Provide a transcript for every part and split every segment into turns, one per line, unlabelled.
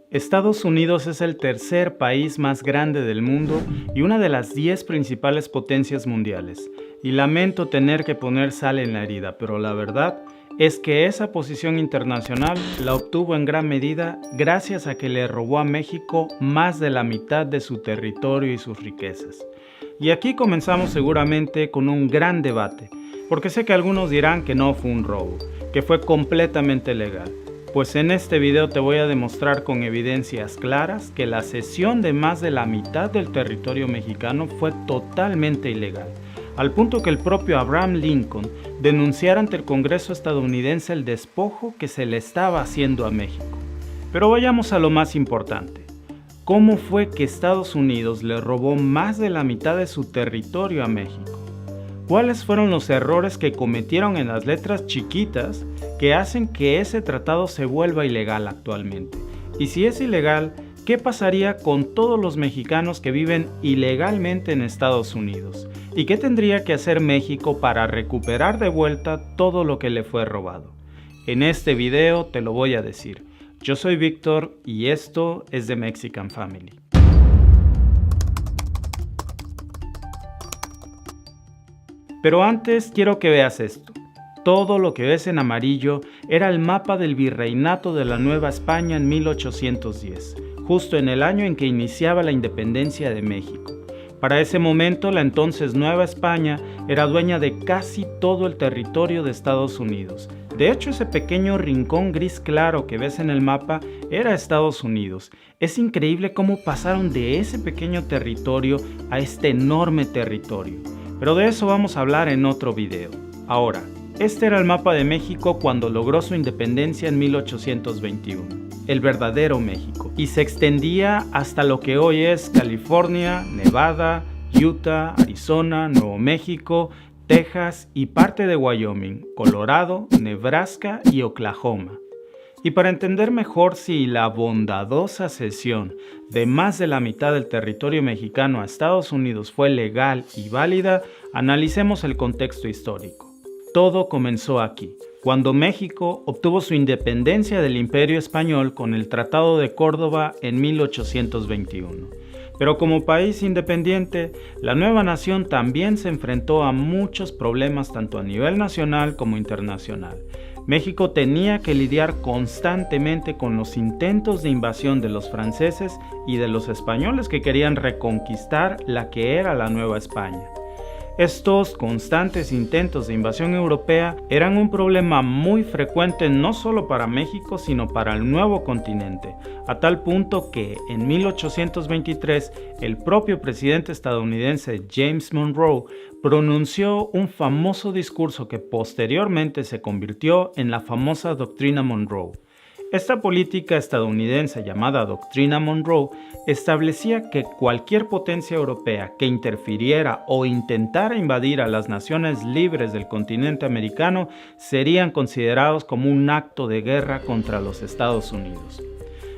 Estados Unidos es el tercer país más grande del mundo y una de las 10 principales potencias mundiales. Y lamento tener que poner sal en la herida, pero la verdad es que esa posición internacional la obtuvo en gran medida gracias a que le robó a México más de la mitad de su territorio y sus riquezas. Y aquí comenzamos seguramente con un gran debate, porque sé que algunos dirán que no fue un robo, que fue completamente legal. Pues en este video te voy a demostrar con evidencias claras que la cesión de más de la mitad del territorio mexicano fue totalmente ilegal, al punto que el propio Abraham Lincoln denunciara ante el Congreso estadounidense el despojo que se le estaba haciendo a México. Pero vayamos a lo más importante. ¿Cómo fue que Estados Unidos le robó más de la mitad de su territorio a México? ¿Cuáles fueron los errores que cometieron en las letras chiquitas que hacen que ese tratado se vuelva ilegal actualmente? Y si es ilegal, ¿qué pasaría con todos los mexicanos que viven ilegalmente en Estados Unidos? ¿Y qué tendría que hacer México para recuperar de vuelta todo lo que le fue robado? En este video te lo voy a decir. Yo soy Víctor y esto es The Mexican Family. Pero antes quiero que veas esto. Todo lo que ves en amarillo era el mapa del virreinato de la Nueva España en 1810, justo en el año en que iniciaba la independencia de México. Para ese momento, la entonces Nueva España era dueña de casi todo el territorio de Estados Unidos. De hecho, ese pequeño rincón gris claro que ves en el mapa era Estados Unidos. Es increíble cómo pasaron de ese pequeño territorio a este enorme territorio. Pero de eso vamos a hablar en otro video. Ahora, este era el mapa de México cuando logró su independencia en 1821, el verdadero México, y se extendía hasta lo que hoy es California, Nevada, Utah, Arizona, Nuevo México, Texas y parte de Wyoming, Colorado, Nebraska y Oklahoma. Y para entender mejor si la bondadosa cesión de más de la mitad del territorio mexicano a Estados Unidos fue legal y válida, analicemos el contexto histórico. Todo comenzó aquí, cuando México obtuvo su independencia del Imperio Español con el Tratado de Córdoba en 1821. Pero como país independiente, la nueva nación también se enfrentó a muchos problemas tanto a nivel nacional como internacional. México tenía que lidiar constantemente con los intentos de invasión de los franceses y de los españoles que querían reconquistar la que era la Nueva España. Estos constantes intentos de invasión europea eran un problema muy frecuente no solo para México, sino para el nuevo continente, a tal punto que en 1823 el propio presidente estadounidense James Monroe pronunció un famoso discurso que posteriormente se convirtió en la famosa Doctrina Monroe. Esta política estadounidense llamada Doctrina Monroe establecía que cualquier potencia europea que interfiriera o intentara invadir a las naciones libres del continente americano serían considerados como un acto de guerra contra los Estados Unidos.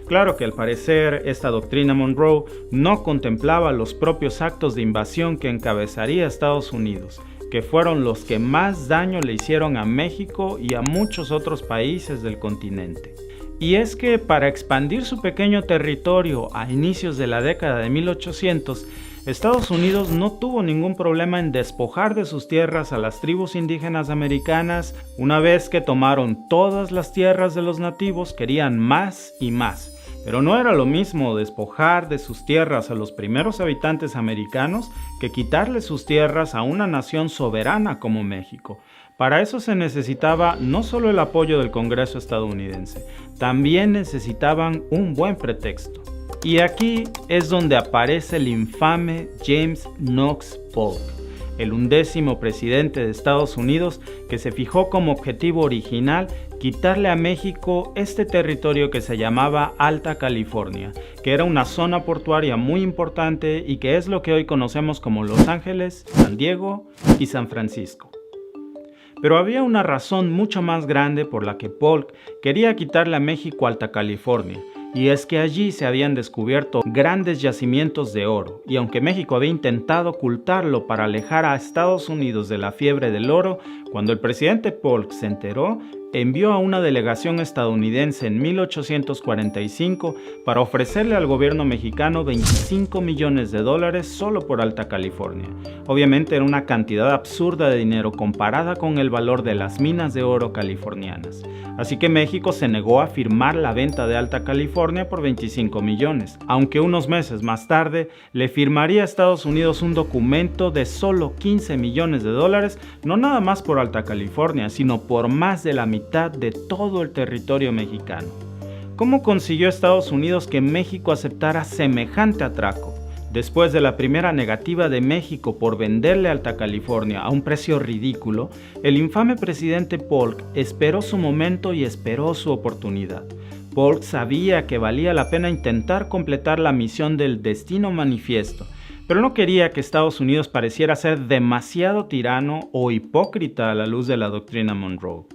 Claro que al parecer esta Doctrina Monroe no contemplaba los propios actos de invasión que encabezaría Estados Unidos, que fueron los que más daño le hicieron a México y a muchos otros países del continente. Y es que para expandir su pequeño territorio a inicios de la década de 1800, Estados Unidos no tuvo ningún problema en despojar de sus tierras a las tribus indígenas americanas. Una vez que tomaron todas las tierras de los nativos, querían más y más. Pero no era lo mismo despojar de sus tierras a los primeros habitantes americanos que quitarle sus tierras a una nación soberana como México. Para eso se necesitaba no solo el apoyo del Congreso estadounidense, también necesitaban un buen pretexto. Y aquí es donde aparece el infame James Knox Polk, el 11º presidente de Estados Unidos, que se fijó como objetivo original quitarle a México este territorio que se llamaba Alta California, que era una zona portuaria muy importante y que es lo que hoy conocemos como Los Ángeles, San Diego y San Francisco. Pero había una razón mucho más grande por la que Polk quería quitarle a México Alta California, y es que allí se habían descubierto grandes yacimientos de oro, y aunque México había intentado ocultarlo para alejar a Estados Unidos de la fiebre del oro, cuando el presidente Polk se enteró, envió a una delegación estadounidense en 1845 para ofrecerle al gobierno mexicano $25 millones solo por Alta California. Obviamente era una cantidad absurda de dinero comparada con el valor de las minas de oro californianas. Así que México se negó a firmar la venta de Alta California por 25 millones, aunque unos meses más tarde le firmaría a Estados Unidos un documento de solo $15 millones, no nada más por Alta California, sino por más de la mitad de todo el territorio mexicano. ¿Cómo consiguió Estados Unidos que México aceptara semejante atraco? Después de la primera negativa de México por venderle Alta California a un precio ridículo, el infame presidente Polk esperó su momento y esperó su oportunidad. Polk sabía que valía la pena intentar completar la misión del Destino Manifiesto, pero no quería que Estados Unidos pareciera ser demasiado tirano o hipócrita a la luz de la doctrina Monroe.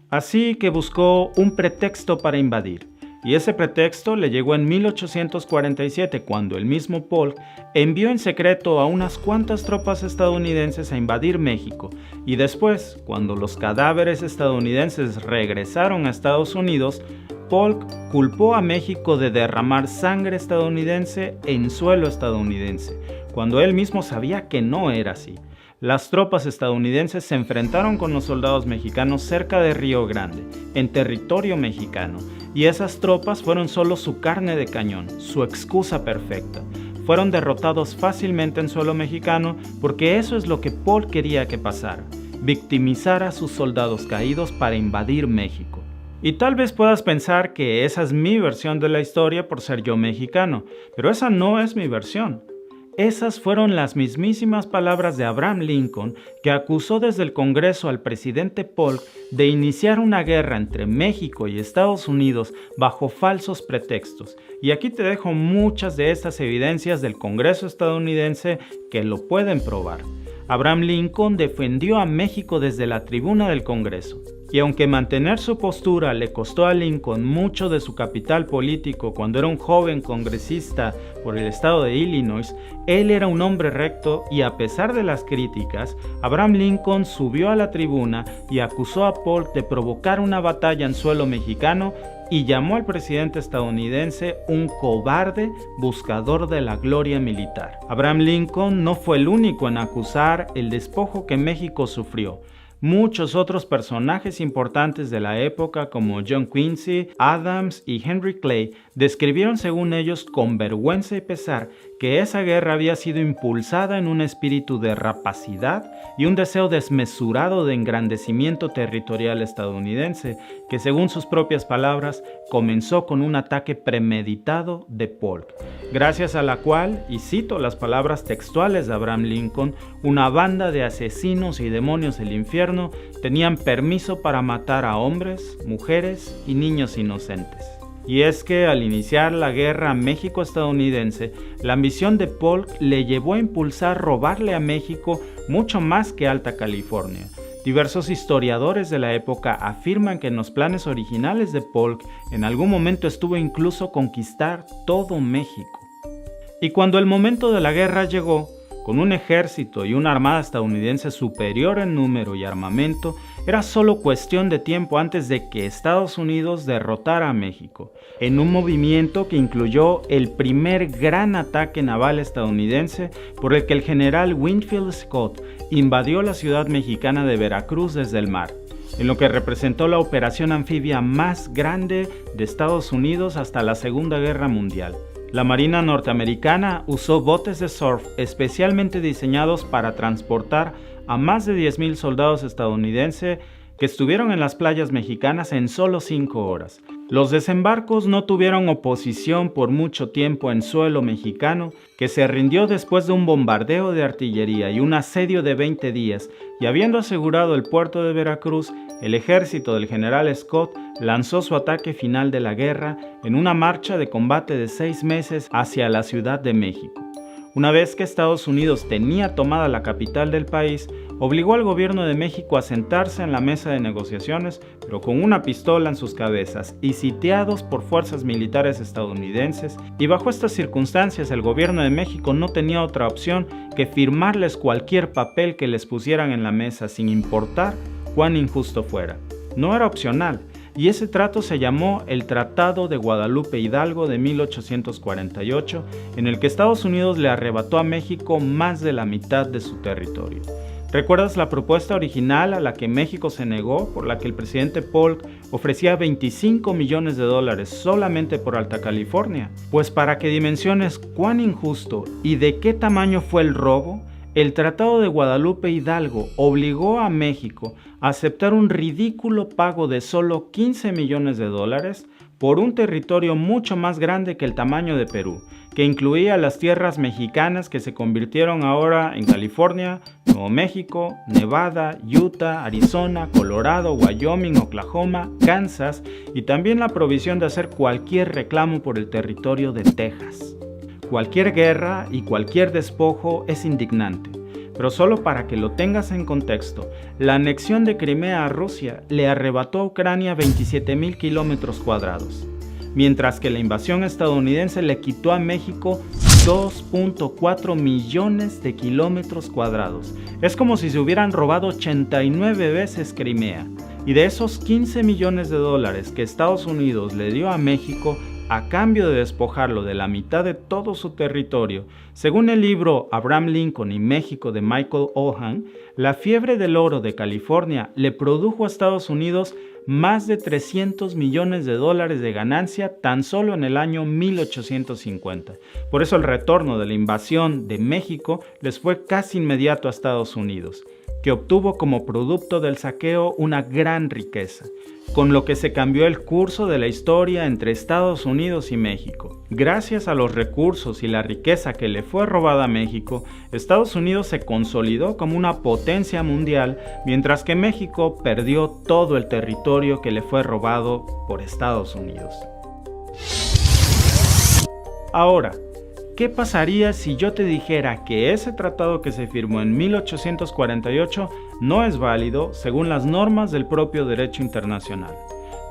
Así que buscó un pretexto para invadir. Y ese pretexto le llegó en 1847, cuando el mismo Polk envió en secreto a unas cuantas tropas estadounidenses a invadir México, y después, cuando los cadáveres estadounidenses regresaron a Estados Unidos, Polk culpó a México de derramar sangre estadounidense en suelo estadounidense, cuando él mismo sabía que no era así. Las tropas estadounidenses se enfrentaron con los soldados mexicanos cerca de Río Grande, en territorio mexicano, y esas tropas fueron solo su carne de cañón, su excusa perfecta. Fueron derrotados fácilmente en suelo mexicano porque eso es lo que Polk quería que pasara, victimizar a sus soldados caídos para invadir México. Y tal vez puedas pensar que esa es mi versión de la historia por ser yo mexicano, pero esa no es mi versión. Esas fueron las mismísimas palabras de Abraham Lincoln, que acusó desde el Congreso al presidente Polk de iniciar una guerra entre México y Estados Unidos bajo falsos pretextos. Y aquí te dejo muchas de estas evidencias del Congreso estadounidense que lo pueden probar. Abraham Lincoln defendió a México desde la tribuna del Congreso. Y aunque mantener su postura le costó a Lincoln mucho de su capital político cuando era un joven congresista por el estado de Illinois, él era un hombre recto y a pesar de las críticas, Abraham Lincoln subió a la tribuna y acusó a Polk de provocar una batalla en suelo mexicano y llamó al presidente estadounidense un cobarde buscador de la gloria militar. Abraham Lincoln no fue el único en acusar el despojo que México sufrió. Muchos otros personajes importantes de la época como John Quincy, Adams y Henry Clay describieron según ellos con vergüenza y pesar que esa guerra había sido impulsada en un espíritu de rapacidad y un deseo desmesurado de engrandecimiento territorial estadounidense, que según sus propias palabras comenzó con un ataque premeditado de Polk, gracias a la cual, y cito las palabras textuales de Abraham Lincoln, una banda de asesinos y demonios del infierno tenían permiso para matar a hombres, mujeres y niños inocentes. Y es que al iniciar la guerra México-estadounidense, la ambición de Polk le llevó a impulsar robarle a México mucho más que Alta California. Diversos historiadores de la época afirman que en los planes originales de Polk en algún momento estuvo incluso conquistar todo México. Y cuando el momento de la guerra llegó, con un ejército y una armada estadounidense superior en número y armamento, era solo cuestión de tiempo antes de que Estados Unidos derrotara a México, en un movimiento que incluyó el primer gran ataque naval estadounidense por el que el general Winfield Scott invadió la ciudad mexicana de Veracruz desde el mar, en lo que representó la operación anfibia más grande de Estados Unidos hasta la Segunda Guerra Mundial. La Marina norteamericana usó botes de surf especialmente diseñados para transportar a más de 10,000 soldados estadounidenses que estuvieron en las playas mexicanas en solo 5 horas. Los desembarcos no tuvieron oposición por mucho tiempo en suelo mexicano, que se rindió después de un bombardeo de artillería y un asedio de 20 días, y habiendo asegurado el puerto de Veracruz, el ejército del general Scott lanzó su ataque final de la guerra en una marcha de combate de 6 meses hacia la Ciudad de México. Una vez que Estados Unidos tenía tomada la capital del país, obligó al gobierno de México a sentarse en la mesa de negociaciones, pero con una pistola en sus cabezas y sitiados por fuerzas militares estadounidenses, y bajo estas circunstancias el gobierno de México no tenía otra opción que firmarles cualquier papel que les pusieran en la mesa sin importar cuán injusto fuera. no era opcional, y ese trato se llamó el Tratado de Guadalupe Hidalgo de 1848, en el que Estados Unidos le arrebató a México más de la mitad de su territorio. ¿Recuerdas la propuesta original a la que México se negó, por la que el presidente Polk ofrecía 25 millones de dólares solamente por Alta California? Pues para que dimensiones cuán injusto y de qué tamaño fue el robo, el Tratado de Guadalupe Hidalgo obligó a México a aceptar un ridículo pago de solo 15 millones de dólares por un territorio mucho más grande que el tamaño de Perú, que incluía las tierras mexicanas que se convirtieron ahora en California, Nuevo México, Nevada, Utah, Arizona, Colorado, Wyoming, Oklahoma, Kansas y también la provisión de hacer cualquier reclamo por el territorio de Texas. Cualquier guerra y cualquier despojo es indignante, pero solo para que lo tengas en contexto, la anexión de Crimea a Rusia le arrebató a Ucrania 27,000 kilómetros cuadrados, mientras que la invasión estadounidense le quitó a México 2.4 millones de kilómetros cuadrados. Es como si se hubieran robado 89 veces Crimea. Y de esos 15 millones de dólares que Estados Unidos le dio a México, a cambio de despojarlo de la mitad de todo su territorio, según el libro Abraham Lincoln y México de Michael Ohan, la fiebre del oro de California le produjo a Estados Unidos más de 300 millones de dólares de ganancia tan solo en el año 1850. Por eso el retorno de la invasión de México les fue casi inmediato a Estados Unidos, que obtuvo como producto del saqueo una gran riqueza, con lo que se cambió el curso de la historia entre Estados Unidos y México. Gracias a los recursos y la riqueza que le fue robada a México, Estados Unidos se consolidó como una potencia mundial, mientras que México perdió todo el territorio que le fue robado por Estados Unidos. Ahora, ¿qué pasaría si yo te dijera que ese tratado que se firmó en 1848 no es válido según las normas del propio derecho internacional?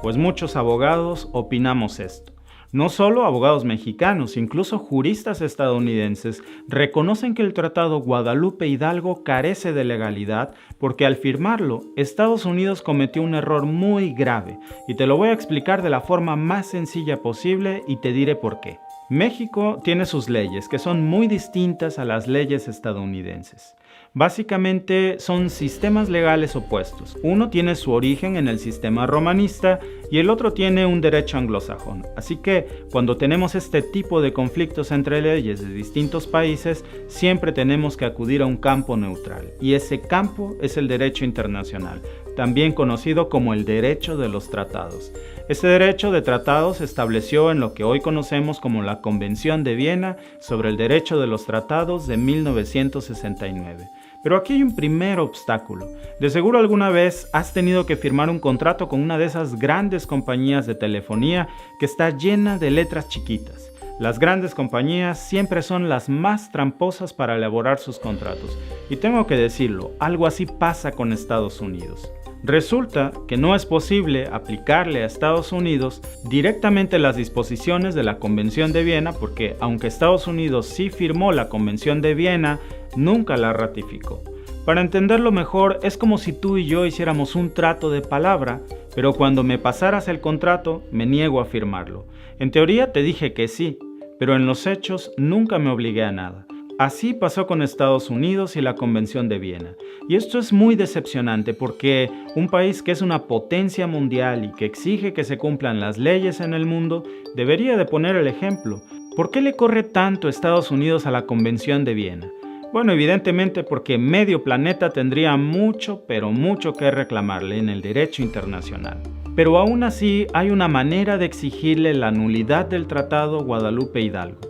Pues muchos abogados opinamos esto. No solo abogados mexicanos, incluso juristas estadounidenses reconocen que el Tratado Guadalupe Hidalgo carece de legalidad porque al firmarlo, Estados Unidos cometió un error muy grave, y te lo voy a explicar de la forma más sencilla posible y te diré por qué. México tiene sus leyes que son muy distintas a las leyes estadounidenses. Básicamente son sistemas legales opuestos. Uno tiene su origen en el sistema romanista y el otro tiene un derecho anglosajón. Así que cuando tenemos este tipo de conflictos entre leyes de distintos países, siempre tenemos que acudir a un campo neutral. Y ese campo es el derecho internacional, también conocido como el derecho de los tratados. Este derecho de tratados se estableció en lo que hoy conocemos como la Convención de Viena sobre el Derecho de los Tratados de 1969. Pero aquí hay un primer obstáculo. De seguro alguna vez has tenido que firmar un contrato con una de esas grandes compañías de telefonía que está llena de letras chiquitas. Las grandes compañías siempre son las más tramposas para elaborar sus contratos. Y tengo que decirlo, algo así pasa con Estados Unidos. Resulta que no es posible aplicarle a Estados Unidos directamente las disposiciones de la Convención de Viena porque, aunque Estados Unidos sí firmó la Convención de Viena, nunca la ratificó. Para entenderlo mejor, es como si tú y yo hiciéramos un trato de palabra, pero cuando me pasaras el contrato, me niego a firmarlo. En teoría te dije que sí, pero en los hechos nunca me obligué a nada. Así pasó con Estados Unidos y la Convención de Viena. Y esto es muy decepcionante porque un país que es una potencia mundial y que exige que se cumplan las leyes en el mundo, debería de poner el ejemplo. ¿Por qué le corre tanto Estados Unidos a la Convención de Viena? Bueno, evidentemente porque medio planeta tendría mucho, pero mucho que reclamarle en el derecho internacional. Pero aún así hay una manera de exigirle la nulidad del Tratado Guadalupe Hidalgo.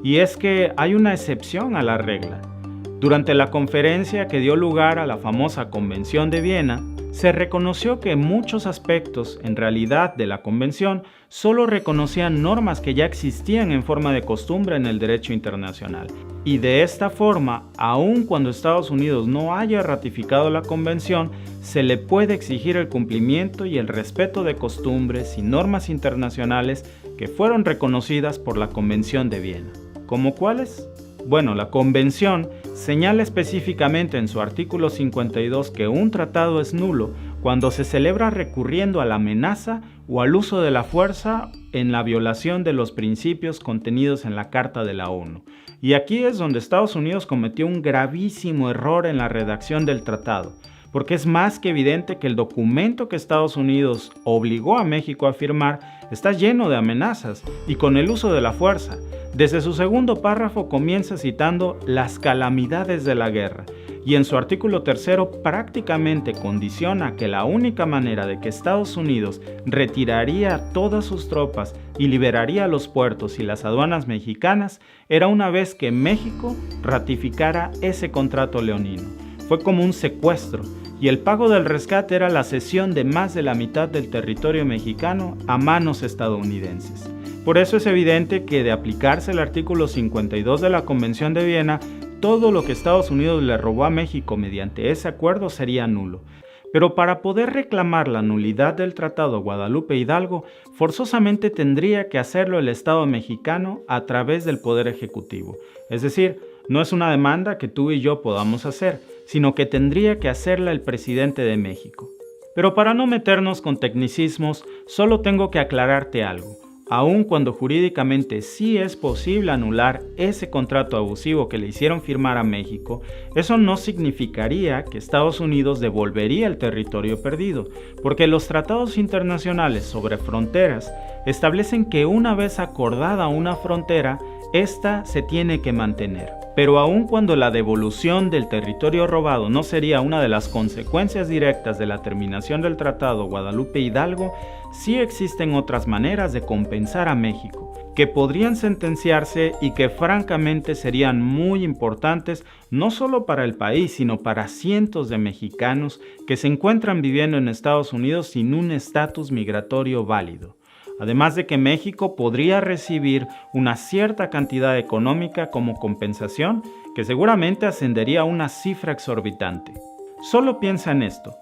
Y es que hay una excepción a la regla. Durante la conferencia que dio lugar a la famosa Convención de Viena, se reconoció que muchos aspectos, en realidad, de la Convención solo reconocían normas que ya existían en forma de costumbre en el derecho internacional. Y de esta forma, aun cuando Estados Unidos no haya ratificado la Convención, se le puede exigir el cumplimiento y el respeto de costumbres y normas internacionales que fueron reconocidas por la Convención de Viena. ¿Cómo cuáles? Bueno, la Convención señala específicamente en su artículo 52 que un tratado es nulo cuando se celebra recurriendo a la amenaza o al uso de la fuerza en la violación de los principios contenidos en la Carta de la ONU. Y aquí es donde Estados Unidos cometió un gravísimo error en la redacción del tratado, porque es más que evidente que el documento que Estados Unidos obligó a México a firmar está lleno de amenazas y con el uso de la fuerza. Desde su segundo párrafo comienza citando las calamidades de la guerra y en su artículo 3 prácticamente condiciona que la única manera de que Estados Unidos retiraría todas sus tropas y liberaría los puertos y las aduanas mexicanas era una vez que México ratificara ese contrato leonino. Fue como un secuestro, y el pago del rescate era la cesión de más de la mitad del territorio mexicano a manos estadounidenses. Por eso es evidente que de aplicarse el artículo 52 de la Convención de Viena, todo lo que Estados Unidos le robó a México mediante ese acuerdo sería nulo. Pero para poder reclamar la nulidad del Tratado Guadalupe Hidalgo, forzosamente tendría que hacerlo el Estado mexicano a través del Poder Ejecutivo. Es decir, no es una demanda que tú y yo podamos hacer, sino que tendría que hacerla el presidente de México. Pero para no meternos con tecnicismos, solo tengo que aclararte algo. Aun cuando jurídicamente sí es posible anular ese contrato abusivo que le hicieron firmar a México, eso no significaría que Estados Unidos devolvería el territorio perdido, porque los tratados internacionales sobre fronteras establecen que una vez acordada una frontera, esta se tiene que mantener. Pero aun cuando la devolución del territorio robado no sería una de las consecuencias directas de la terminación del Tratado Guadalupe Hidalgo, sí existen otras maneras de compensar a México, que podrían sentenciarse y que francamente serían muy importantes no solo para el país, sino para cientos de mexicanos que se encuentran viviendo en Estados Unidos sin un estatus migratorio válido. Además de que México podría recibir una cierta cantidad económica como compensación que seguramente ascendería a una cifra exorbitante. Solo piensa en esto.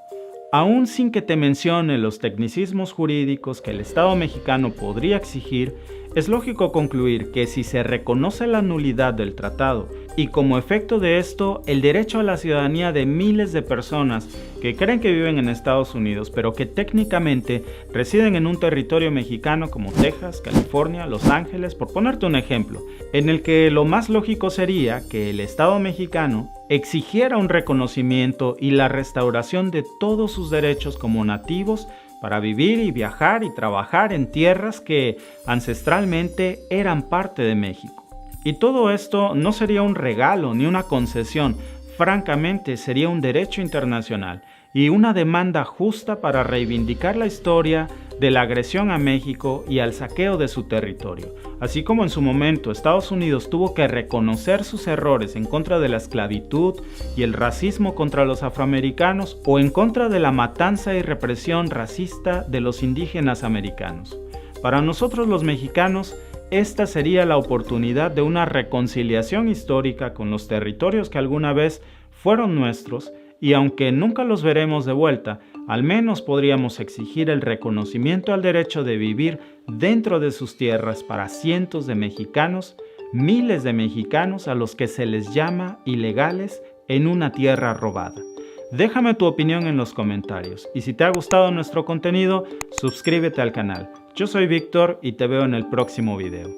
Aún sin que te mencione los tecnicismos jurídicos que el Estado mexicano podría exigir, es lógico concluir que si se reconoce la nulidad del tratado y como efecto de esto el derecho a la ciudadanía de miles de personas que creen que viven en Estados Unidos pero que técnicamente residen en un territorio mexicano como Texas, California, Los Ángeles, por ponerte un ejemplo, en el que lo más lógico sería que el Estado mexicano exigiera un reconocimiento y la restauración de todos sus derechos como nativos para vivir y viajar y trabajar en tierras que ancestralmente eran parte de México. Y todo esto no sería un regalo ni una concesión, francamente sería un derecho internacional y una demanda justa para reivindicar la historia de la agresión a México y al saqueo de su territorio. Así como en su momento Estados Unidos tuvo que reconocer sus errores en contra de la esclavitud y el racismo contra los afroamericanos o en contra de la matanza y represión racista de los indígenas americanos. Para nosotros los mexicanos, esta sería la oportunidad de una reconciliación histórica con los territorios que alguna vez fueron nuestros y aunque nunca los veremos de vuelta, al menos podríamos exigir el reconocimiento al derecho de vivir dentro de sus tierras para cientos de mexicanos, miles de mexicanos a los que se les llama ilegales en una tierra robada. Déjame tu opinión en los comentarios y si te ha gustado nuestro contenido, suscríbete al canal. Yo soy Víctor y te veo en el próximo video.